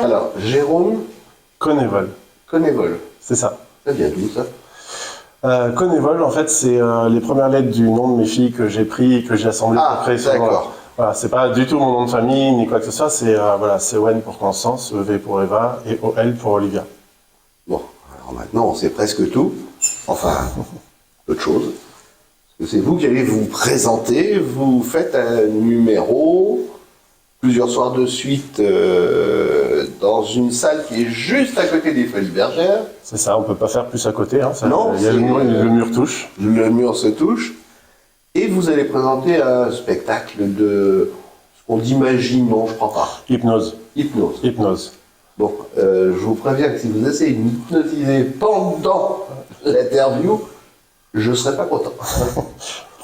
Alors, Jérôme Connévol, Connévol. c'est ça. Ça vient d'où ça? Connévol, en fait, c'est les premières lettres du nom de mes filles que j'ai pris et que j'ai assemblé pour créer ce nom-là. D'accord. Voilà, c'est pas du tout mon nom de famille ni quoi que ce soit, c'est voilà, C-O-N pour Constance, E-V pour Eva et O-L pour Olivia. Bon, alors maintenant on sait presque tout. Enfin, peu de choses. Parce que c'est vous qui allez vous présenter, vous faites un numéro, plusieurs soirs de suite, dans une salle qui est juste à côté des Folies Bergères. C'est ça, on peut pas faire plus à côté. Hein, Non, il y a le mur touche. Le mur se touche. Et vous allez présenter un spectacle de ce qu'on dit magie, non, je crois pas. Hypnose. Hypnose. Hypnose. Bon, je vous préviens que si vous essayez de m'hypnotiser pendant l'interview, je ne serai pas content.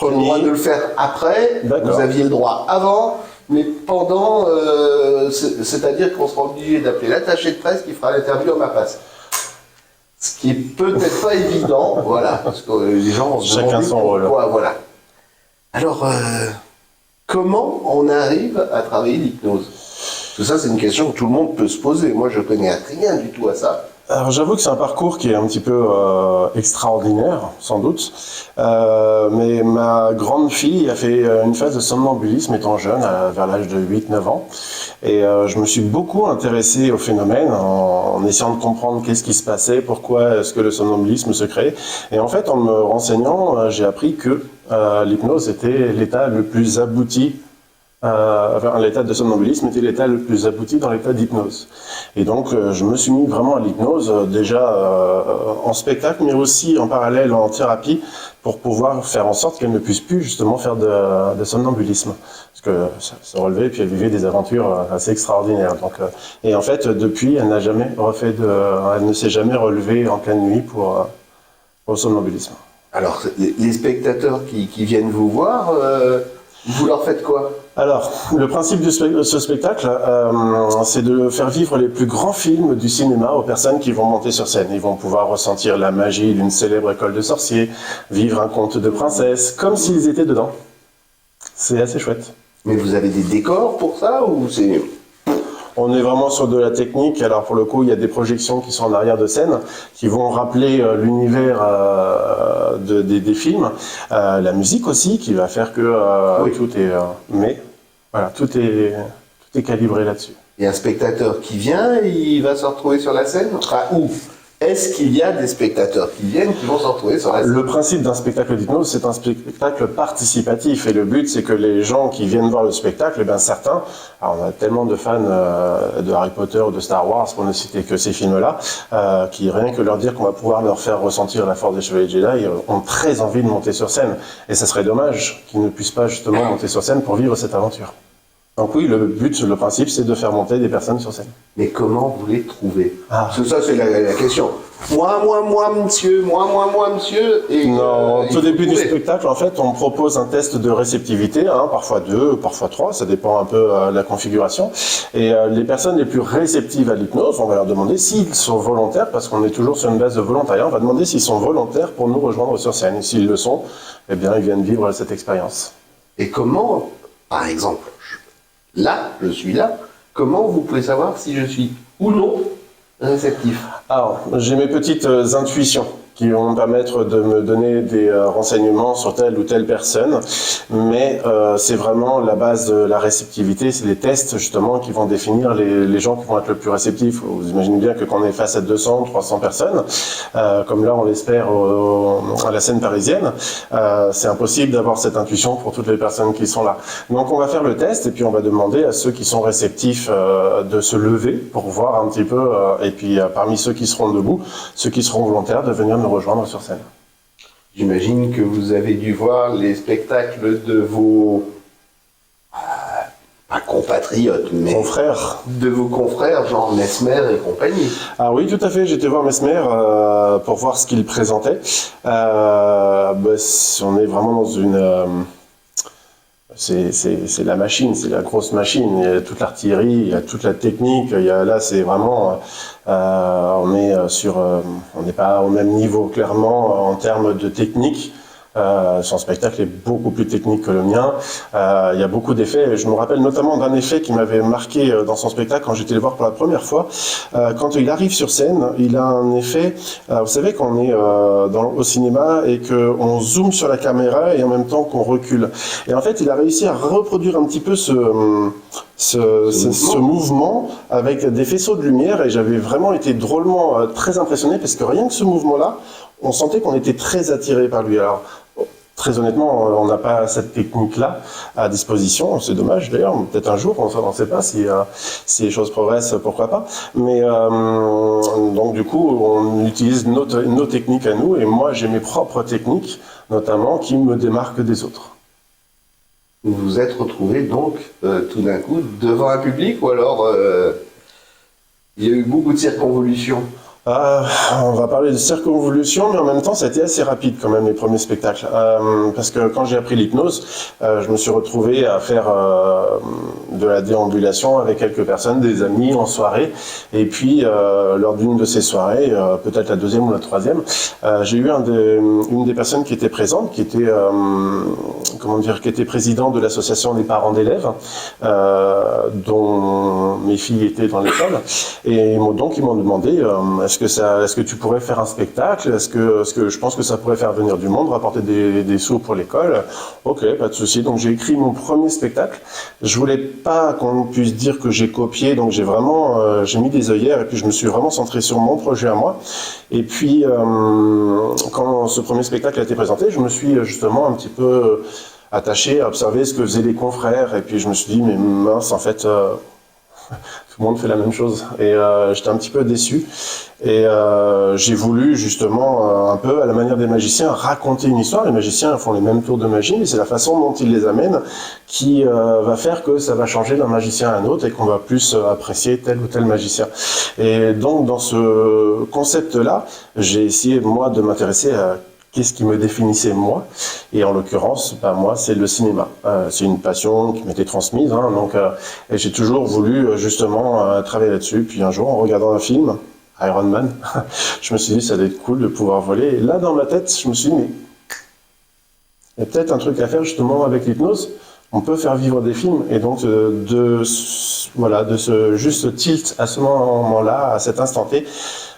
J'ai le droit de le faire après, vous aviez le droit avant, mais pendant, c'est-à-dire qu'on sera obligé d'appeler l'attaché de presse qui fera l'interview à ma place. Ce qui est peut-être pas évident, voilà, parce que les gens vont se demander pourquoi, voilà. Alors, comment on arrive à travailler l'hypnose? Parce que ça, c'est une question que tout le monde peut se poser. Moi, je connais rien du tout à ça. Alors j'avoue que c'est un parcours qui est un petit peu extraordinaire, sans doute. Mais ma grande fille a fait une phase de somnambulisme étant jeune, vers l'âge de 8-9 ans. Et je me suis beaucoup intéressé au phénomène en essayant de comprendre qu'est-ce qui se passait, pourquoi est-ce que le somnambulisme se crée. Et en fait, en me renseignant, j'ai appris que l'hypnose était l'état le plus abouti. Enfin, l'état de somnambulisme était l'état le plus abouti dans l'état d'hypnose. Et donc, je me suis mis vraiment à l'hypnose, déjà en spectacle, mais aussi en parallèle en thérapie, pour pouvoir faire en sorte qu'elle ne puisse plus justement faire de somnambulisme. Parce que ça se relevait, puis elle vivait des aventures assez extraordinaires. Donc, et en fait, depuis, elle n'a jamais elle ne s'est jamais relevée en pleine nuit pour le somnambulisme. Alors, les spectateurs qui viennent vous voir, vous leur faites quoi? Alors, le principe de ce spectacle, c'est de faire vivre les plus grands films du cinéma aux personnes qui vont monter sur scène. Ils vont pouvoir ressentir la magie d'une célèbre école de sorciers, vivre un conte de princesse, comme s'ils étaient dedans. C'est assez chouette. Mais vous avez des décors pour ça ou c'est... On est vraiment sur de la technique. Alors pour le coup, il y a des projections qui sont en arrière de scène, qui vont rappeler l'univers des films. La musique aussi, qui va faire que tout est... mais voilà, tout est calibré là-dessus. Et un spectateur qui vient, il va se retrouver sur la scène? Enfin, où? Est-ce qu'il y a des spectateurs qui viennent, qui vont se retrouver sur la scène? Le principe d'un spectacle d'hypnose, c'est un spectacle participatif. Et le but, c'est que les gens qui viennent voir le spectacle, eh bien, certains, alors on a tellement de fans de Harry Potter ou de Star Wars, pour ne citer que ces films-là, qui, rien que leur dire qu'on va pouvoir leur faire ressentir la force des Chevaliers Jedi, ont très envie de monter sur scène. Et ça serait dommage qu'ils ne puissent pas justement monter sur scène pour vivre cette aventure. Donc oui, le but, le principe, c'est de faire monter des personnes sur scène. Mais comment vous les trouvez? Parce que ça, c'est la question. Moi, monsieur, monsieur. Et, non, au tout début du spectacle, en fait, on propose un test de réceptivité, parfois 2, parfois 3, ça dépend un peu de la configuration. Et les personnes les plus réceptives à l'hypnose, on va leur demander s'ils sont volontaires, parce qu'on est toujours sur une base de volontariat, on va demander s'ils sont volontaires pour nous rejoindre sur scène. Et s'ils le sont, eh bien, ils viennent vivre cette expérience. Et comment, par exemple, là, je suis là, comment vous pouvez savoir si je suis ou non réceptif? Alors, j'ai mes petites intuitions qui vont me permettre de me donner des renseignements sur telle ou telle personne, mais c'est vraiment la base de la réceptivité, c'est les tests justement qui vont définir les gens qui vont être le plus réceptifs. Vous imaginez bien que quand on est face à 200, 300 personnes, comme là on l'espère à la scène parisienne, c'est impossible d'avoir cette intuition pour toutes les personnes qui sont là. Donc on va faire le test et puis on va demander à ceux qui sont réceptifs de se lever pour voir un petit peu, et puis parmi ceux qui seront debout, ceux qui seront volontaires de venir nous rejoindre sur scène. J'imagine que vous avez dû voir les spectacles de vos pas compatriotes, mais confrères, de vos confrères, genre Mesmer et compagnie. Ah oui, tout à fait. J'étais voir Mesmer pour voir ce qu'il présentait. On est vraiment dans une c'est la machine, c'est la grosse machine. Il y a toute l'artillerie, il y a toute la technique. Là, c'est vraiment, on n'est pas au même niveau clairement en termes de technique. Son spectacle est beaucoup plus technique que le mien. Il y a beaucoup d'effets. Je me rappelle notamment d'un effet qui m'avait marqué dans son spectacle quand j'étais le voir pour la première fois. Quand il arrive sur scène, il a un effet. Vous savez, quand on est au cinéma et qu'on zoome sur la caméra et en même temps qu'on recule. Et en fait, il a réussi à reproduire un petit peu ce mouvement avec des faisceaux de lumière, et j'avais vraiment été drôlement très impressionné parce que rien que ce mouvement-là, on sentait qu'on était très attiré par lui. Alors, très honnêtement, on n'a pas cette technique-là à disposition. C'est dommage d'ailleurs. Peut-être un jour, on ne sait pas si les choses progressent, pourquoi pas. Mais donc du coup, on utilise nos techniques à nous, et moi j'ai mes propres techniques, notamment, qui me démarquent des autres. Vous vous êtes retrouvé donc tout d'un coup devant un public, ou alors il y a eu beaucoup de circonvolutions? On va parler de circonvolution, mais en même temps, ça a été assez rapide quand même, les premiers spectacles. Parce que quand j'ai appris l'hypnose, je me suis retrouvé à faire de la déambulation avec quelques personnes, des amis en soirée. Et puis, lors d'une de ces soirées, peut-être la deuxième ou la troisième, j'ai eu une des personnes qui était présente, qui était président de l'association des parents d'élèves, dont mes filles étaient dans l'école. Et donc, ils m'ont demandé, est-ce que tu pourrais faire un spectacle? Est-ce que je pense que ça pourrait faire venir du monde, rapporter des sous pour l'école? Ok, pas de souci. Donc j'ai écrit mon premier spectacle. Je voulais pas qu'on puisse dire que j'ai copié, donc j'ai mis des œillères, et puis je me suis vraiment centré sur mon projet à moi. Et puis quand ce premier spectacle a été présenté, je me suis justement un petit peu attaché à observer ce que faisaient les confrères, et puis je me suis dit, mais mince, en fait, tout le monde fait la même chose, et j'étais un petit peu déçu, et j'ai voulu justement un peu à la manière des magiciens raconter une histoire. Les magiciens font les mêmes tours de magie, mais c'est la façon dont ils les amènent qui va faire que ça va changer d'un magicien à un autre, et qu'on va plus apprécier tel ou tel magicien. Et donc dans ce concept-là, j'ai essayé moi de m'intéresser à qu'est-ce qui me définissait moi, et en l'occurrence, moi, c'est le cinéma. C'est une passion qui m'était transmise, donc et j'ai toujours voulu justement travailler là-dessus. Puis un jour, en regardant un film, Iron Man, je me suis dit, ça doit être cool de pouvoir voler. Et là, dans ma tête, je me suis dit, mais il y a peut-être un truc à faire justement avec l'hypnose. On peut faire vivre des films, et donc de ce juste tilt à ce moment-là, à cet instant T,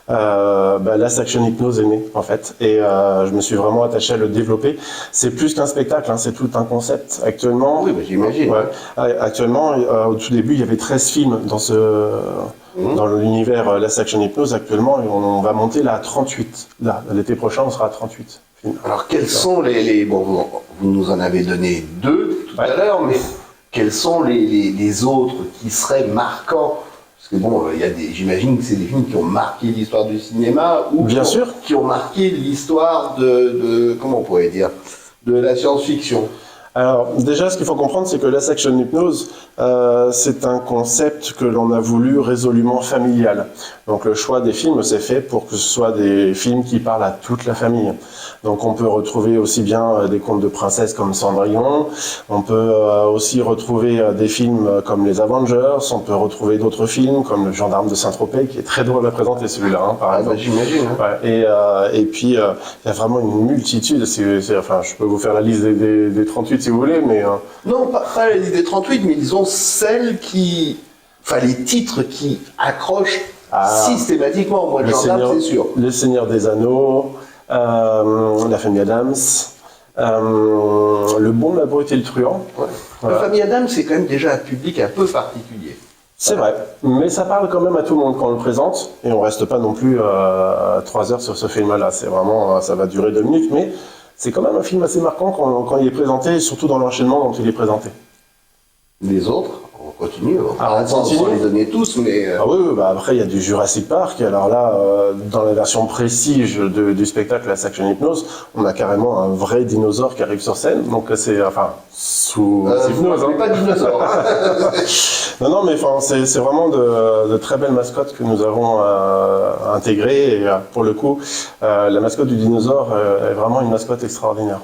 Last Action Hypnose est né en fait, et je me suis vraiment attaché à le développer. C'est plus qu'un spectacle, c'est tout un concept. Actuellement, oui, j'imagine. Actuellement, au tout début, il y avait 13 films dans l'univers Last Action Hypnose. Actuellement, on va monter là à 38. Là, l'été prochain, on sera à 38 films. Alors, quels sont vous nous en avez donné 2 tout à l'heure, mais quels sont les autres qui seraient marquants? Parce que j'imagine que c'est des films qui ont marqué l'histoire du cinéma, ou bien sûr, qui ont marqué l'histoire de comment on pourrait dire, de la science-fiction. Alors déjà, ce qu'il faut comprendre, c'est que Last Action Hypnose, c'est un concept que l'on a voulu résolument familial. Donc le choix des films s'est fait pour que ce soit des films qui parlent à toute la famille. Donc on peut retrouver aussi bien des contes de princesses comme Cendrillon, on peut aussi retrouver des films comme les Avengers, on peut retrouver d'autres films comme Le Gendarme de Saint-Tropez, qui est très drôle à présenter celui-là, par exemple. J'imagine. Ouais, et puis il y a vraiment une multitude. Je peux vous faire la liste des 38 si vous voulez, mais... Non, pas la liste des 38, mais disons les titres qui accrochent systématiquement. Moi, le Gendarme, c'est sûr. Le Seigneur des Anneaux, La Famille Adams, Le Bon, la Brute et le Truand. Ouais. Voilà. La Famille Adams, c'est quand même déjà un public un peu particulier. C'est vrai, mais ça parle quand même à tout le monde quand on le présente, et on reste pas non plus 3 heures sur ce film-là. C'est vraiment, ça va durer 2 minutes, mais c'est quand même un film assez marquant quand il est présenté, surtout dans l'enchaînement dont il est présenté. Les autres, on continue. On va les donner tous, mais... après, il y a du Jurassic Park. Alors là, dans la version prestige du spectacle Last Action Hypnose, on a carrément un vrai dinosaure qui arrive sur scène. Donc c'est, sous hypnose. Pas de dinosaure. Non, mais c'est vraiment de très belles mascottes que nous avons intégrées. Et pour le coup, la mascotte du dinosaure est vraiment une mascotte extraordinaire.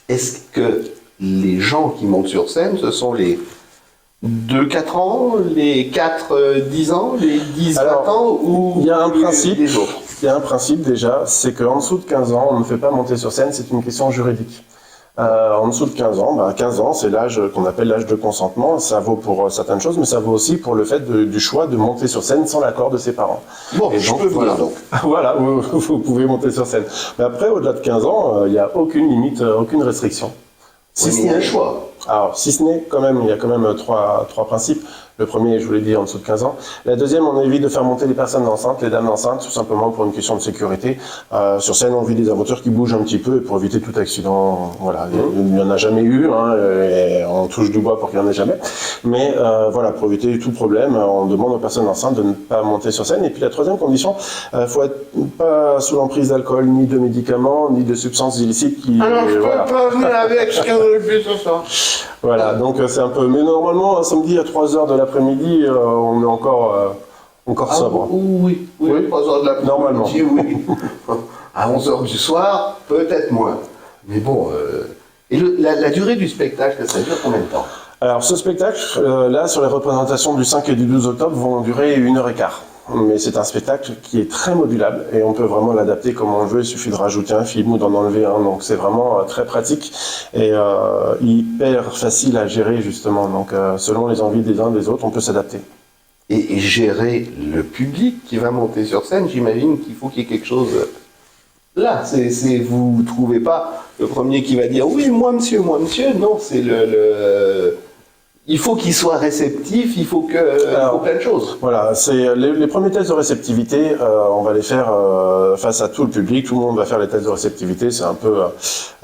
Est-ce que les gens qui montent sur scène, ce sont les 2-4 ans, les 4-10 ans, les 10-20 ans, ou il y a un principe. Les autres? il y a un principe déjà, c'est qu'en dessous de 15 ans, on ne fait pas monter sur scène, c'est une question juridique. En dessous de 15 ans, 15 ans, c'est l'âge qu'on appelle l'âge de consentement. Ça vaut pour certaines choses, mais ça vaut aussi pour le fait du choix de monter sur scène sans l'accord de ses parents. Bon, et je peux venir donc. Voilà, vous pouvez monter sur scène. Mais après, au-delà de 15 ans, il n'y a aucune limite, aucune restriction. Si ce n'est un choix. Alors, si ce n'est, quand même, il y a quand même trois principes. Le premier, je vous l'ai dit, en dessous de 15 ans. La deuxième, on évite de faire monter les personnes enceintes, les dames enceintes, tout simplement pour une question de sécurité. Sur scène, on vit des aventures qui bougent un petit peu et pour éviter tout accident. Voilà, il n'y en a jamais eu, hein, et on touche du bois pour qu'il n'y en ait jamais. Mais voilà, pour éviter tout problème, on demande aux personnes enceintes de ne pas monter sur scène. Et puis la troisième condition, faut être pas sous l'emprise d'alcool, ni de médicaments, ni de substances illicites qui... Alors, je peux pas venir avec, je ne plus ce soir. Voilà, donc c'est un peu... Mais normalement, un samedi à 3h de l'après-midi, on est encore sobre. Oui, 3h de l'après-midi, normalement. Oui. À 11h du soir, peut-être moins. Mais bon, et la durée du spectacle, ça dure combien de temps? Alors ce spectacle, là, sur les représentations du 5 et du 12 octobre, vont durer 1h15. Mais c'est un spectacle qui est très modulable et on peut vraiment l'adapter comme on le veut. Il suffit de rajouter un film ou d'en enlever un. Donc c'est vraiment très pratique et hyper facile à gérer justement. Donc selon les envies des uns des autres, on peut s'adapter. Et gérer le public qui va monter sur scène, j'imagine qu'il faut qu'il y ait quelque chose là. Vous ne trouvez pas le premier qui va dire oui, moi monsieur. Non, c'est il faut qu'il soit réceptif, il faut plein de choses. Voilà, c'est les premiers tests de réceptivité, on va les faire face à tout le public, tout le monde va faire les tests de réceptivité, c'est un peu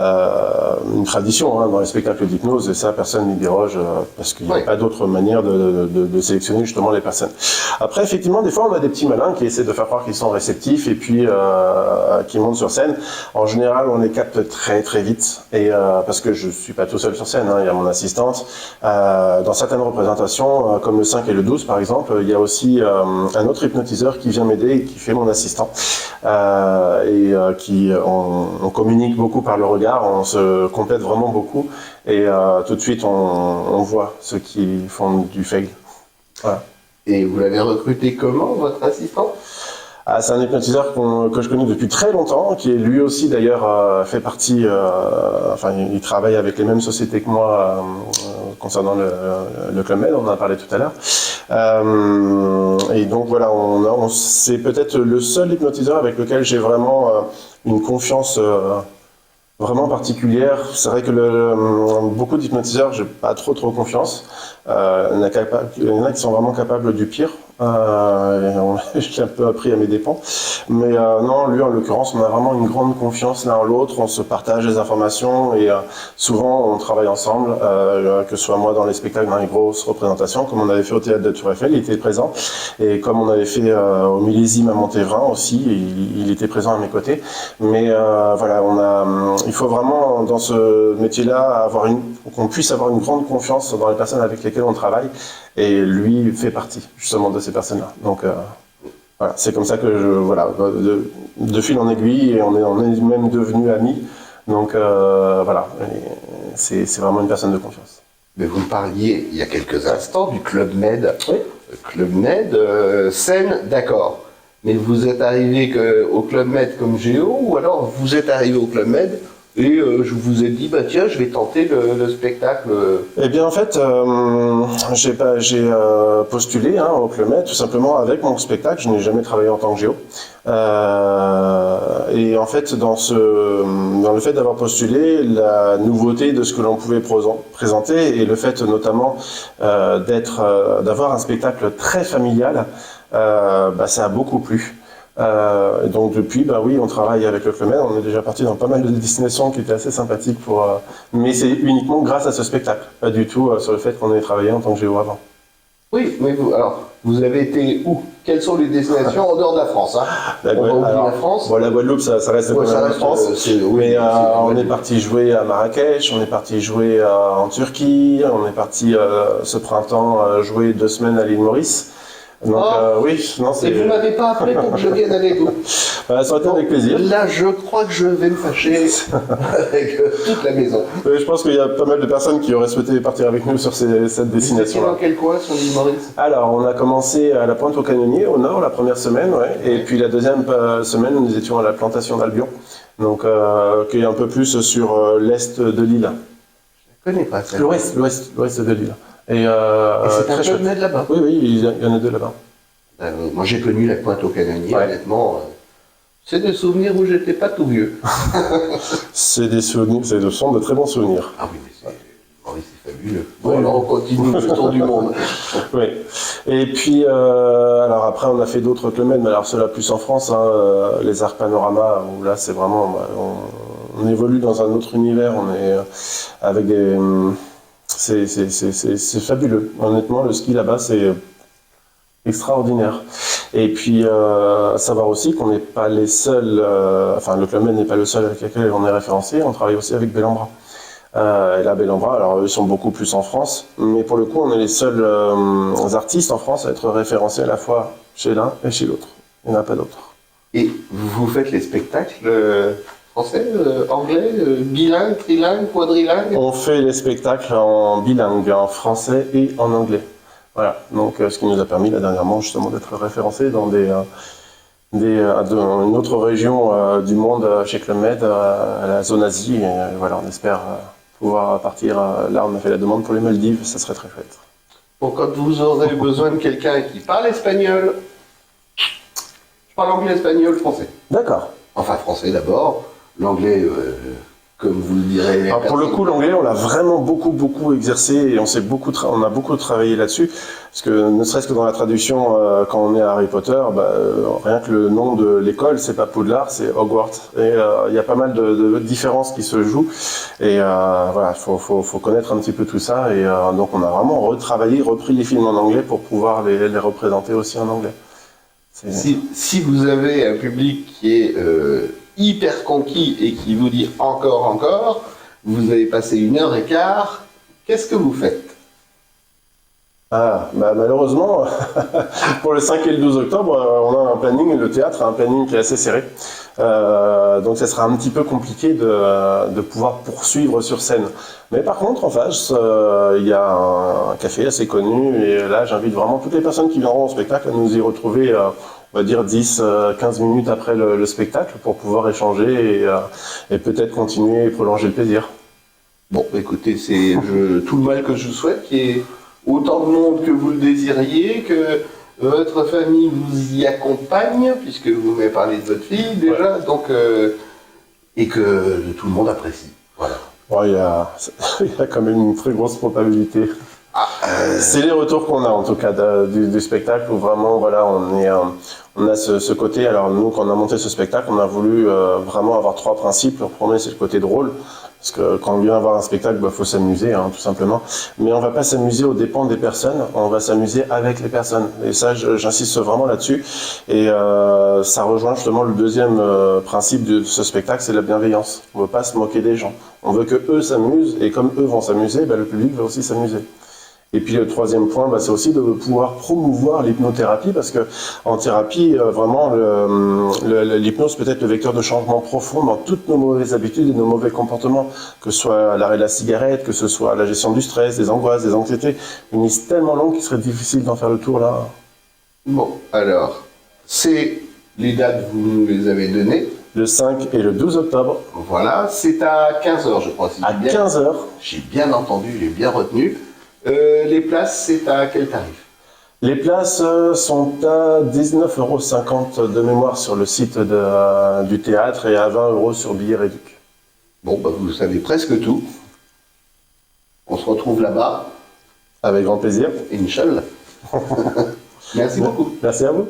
une tradition dans les spectacles d'hypnose, et ça personne n'y déroge parce qu'il n'y a pas d'autre manière de sélectionner justement les personnes. Après, effectivement, des fois on a des petits malins qui essaient de faire croire qu'ils sont réceptifs et puis qui montent sur scène. En général, on les capte très très vite, et parce que je suis pas tout seul sur scène, il y a mon assistante. Dans certaines représentations, comme le 5 et le 12 par exemple, il y a aussi un autre hypnotiseur qui vient m'aider et qui fait mon assistant. On communique beaucoup par le regard, on se complète vraiment beaucoup et tout de suite on voit ceux qui font du fail. Voilà. Et vous l'avez recruté comment, votre assistant ? C'est un hypnotiseur que je connais depuis très longtemps, qui est lui aussi d'ailleurs fait partie, il travaille avec les mêmes sociétés que moi concernant le Club Med, on en a parlé tout à l'heure. Et donc voilà, c'est peut-être le seul hypnotiseur avec lequel j'ai vraiment une confiance vraiment particulière. C'est vrai que beaucoup d'hypnotiseurs, j'ai pas trop confiance. Il y en a qui sont vraiment capables du pire. J'ai un peu appris à mes dépens. Mais non, lui en l'occurrence, on a vraiment une grande confiance l'un en l'autre, on se partage les informations et souvent on travaille ensemble, que ce soit moi dans les spectacles, dans les grosses représentations, comme on avait fait au Théâtre de Tour Eiffel, il était présent, et comme on avait fait au Millésime à Montévrain aussi, il était présent à mes côtés. Mais voilà, il faut vraiment dans ce métier-là qu'on puisse avoir une grande confiance dans les personnes avec lesquelles on travaille, et lui fait partie justement de ces personnes-là. Donc voilà, c'est comme ça que de fil en aiguille, et on est même devenus amis. Donc voilà, c'est vraiment une personne de confiance. Mais vous me parliez il y a quelques instants du Club Med. Oui. Club Med, scène, d'accord. Mais vous êtes arrivé au Club Med comme Géo, ou alors vous êtes arrivé au Club Med et je vous ai dit, tiens, je vais tenter le spectacle. Eh bien, en fait, j'ai postulé au Club Med, tout simplement avec mon spectacle. Je n'ai jamais travaillé en tant que géo. Et en fait, dans le fait d'avoir postulé, la nouveauté de ce que l'on pouvait présenter, et le fait notamment d'avoir un spectacle très familial, ça a beaucoup plu. Donc depuis, oui, on travaille avec le Club Med, on est déjà parti dans pas mal de destinations qui étaient assez sympathiques mais c'est uniquement grâce à ce spectacle, pas du tout sur le fait qu'on ait travaillé en tant que géo avant. Oui, mais vous avez été où? Quelles sont les destinations en dehors de la France, la France. Bon, la Guadeloupe, ça reste quand même la France. On est parti jouer à Marrakech, on est parti jouer en Turquie, on est parti ce printemps jouer 2 semaines à l'île Maurice. Donc oui, non, et vous m'avez pas appelé pour que je vienne avec vous. Ça aurait été avec plaisir. Là, je crois que je vais me fâcher avec toute la maison. Je pense qu'il y a pas mal de personnes qui auraient souhaité partir avec nous sur cette destination. Dans quel coin sur l'île Maurice? Alors, on a commencé à la Pointe aux Canonniers, au nord, la première semaine, ouais. Et puis la deuxième semaine, nous étions à la plantation d'Albion, donc qui est un peu plus sur l'est de l'île. Je ne connais pas ça. L'ouest de l'île. Et c'est un club med là-bas? Oui, il y en a deux là-bas. Moi, j'ai connu la Pointe aux Canonniers, honnêtement. C'est des souvenirs où j'étais pas tout vieux. C'est des souvenirs, ce sont de très bons souvenirs. Ah oui, mais Maurice, c'est fabuleux. Bon, alors on continue le tour du monde. Oui. Et puis, alors après, on a fait d'autres clubs med, mais alors ceux-là plus en France, hein, les Arcs Panorama, où là, c'est vraiment, on évolue dans un autre univers, on est avec des... C'est fabuleux. Honnêtement, le ski là-bas, c'est extraordinaire. Et puis, savoir aussi qu'on n'est pas les seuls, enfin, le Club Med n'est pas le seul avec lequel on est référencé, on travaille aussi avec Bellambra. Et là, Bellambra, alors eux sont beaucoup plus en France, mais pour le coup, on est les seuls artistes en France à être référencés à la fois chez l'un et chez l'autre. Il n'y en a pas d'autres. Et vous faites les spectacles français, anglais, bilingue, trilingue, quadrilingue? On fait les spectacles en bilingue, en français et en anglais. Voilà, donc ce qui nous a permis là dernièrement justement d'être référencés dans une autre région du monde chez Club Med, à la zone Asie. Et voilà, on espère pouvoir partir. Là, on a fait la demande pour les Maldives, ça serait très chouette. Bon, quand vous aurez besoin de quelqu'un qui parle espagnol, je parle anglais, espagnol, français. D'accord. Enfin, français d'abord, l'anglais... comme vous le direz. Alors pour le coup, l'anglais, on l'a vraiment beaucoup exercé et on a beaucoup travaillé là-dessus. Parce que ne serait-ce que dans la traduction, quand on est à Harry Potter, rien que le nom de l'école, c'est pas Poudlard, c'est Hogwarts. Et il y a pas mal de différences qui se jouent. Et voilà, faut connaître un petit peu tout ça. Et donc on a vraiment repris les films en anglais pour pouvoir les représenter aussi en anglais. Si vous avez un public qui est hyper conquis et qui vous dit encore, vous avez passé 1h15, qu'est-ce que vous faites? Malheureusement, pour le 5 et le 12 octobre, on a un planning, le théâtre a un planning qui est assez serré. Donc ça sera un petit peu compliqué de pouvoir poursuivre sur scène. Mais par contre, en face, il y a un café assez connu et là, j'invite vraiment toutes les personnes qui viendront au spectacle à nous y retrouver, on va dire 10-15 minutes après le spectacle pour pouvoir échanger et peut-être continuer et prolonger le plaisir. Bon, écoutez, c'est tout le mal que je vous souhaite, qu'il y ait autant de monde que vous le désiriez, que votre famille vous y accompagne, puisque vous m'avez parlé de votre fille déjà, donc, et que tout le monde apprécie. Voilà. Ouais, il y a quand même une très grosse probabilité. C'est les retours qu'on a en tout cas du spectacle où vraiment voilà on a ce côté. Alors nous quand on a monté ce spectacle, on a voulu vraiment avoir 3 principes. Le premier c'est le côté drôle. Parce que quand on vient voir un spectacle, faut s'amuser, hein, tout simplement. Mais on va pas s'amuser aux dépens des personnes, on va s'amuser avec les personnes. Et ça, j'insiste vraiment là-dessus. Et ça rejoint justement le deuxième principe de ce spectacle, c'est la bienveillance. On veut pas se moquer des gens. On veut que eux s'amusent, et comme eux vont s'amuser, le public va aussi s'amuser. Et puis le troisième point, c'est aussi de pouvoir promouvoir l'hypnothérapie, parce que en thérapie, vraiment, l'hypnose peut être le vecteur de changement profond dans toutes nos mauvaises habitudes et nos mauvais comportements, que ce soit l'arrêt de la cigarette, que ce soit la gestion du stress, des angoisses, des anxiétés. Une liste tellement longue qu'il serait difficile d'en faire le tour là. Bon, alors, c'est les dates, vous nous les avez données. Le 5 et le 12 octobre. Voilà, c'est à 15h, je crois. À 15h. J'ai bien entendu, j'ai bien retenu. Les places, c'est à quel tarif? Les places sont à 19,50 € de mémoire sur le site du théâtre et à 20 € sur Billets Réduc. Bon, vous savez presque tout. On se retrouve là-bas. Avec grand plaisir. Inch'Allah. Merci beaucoup. Merci à vous.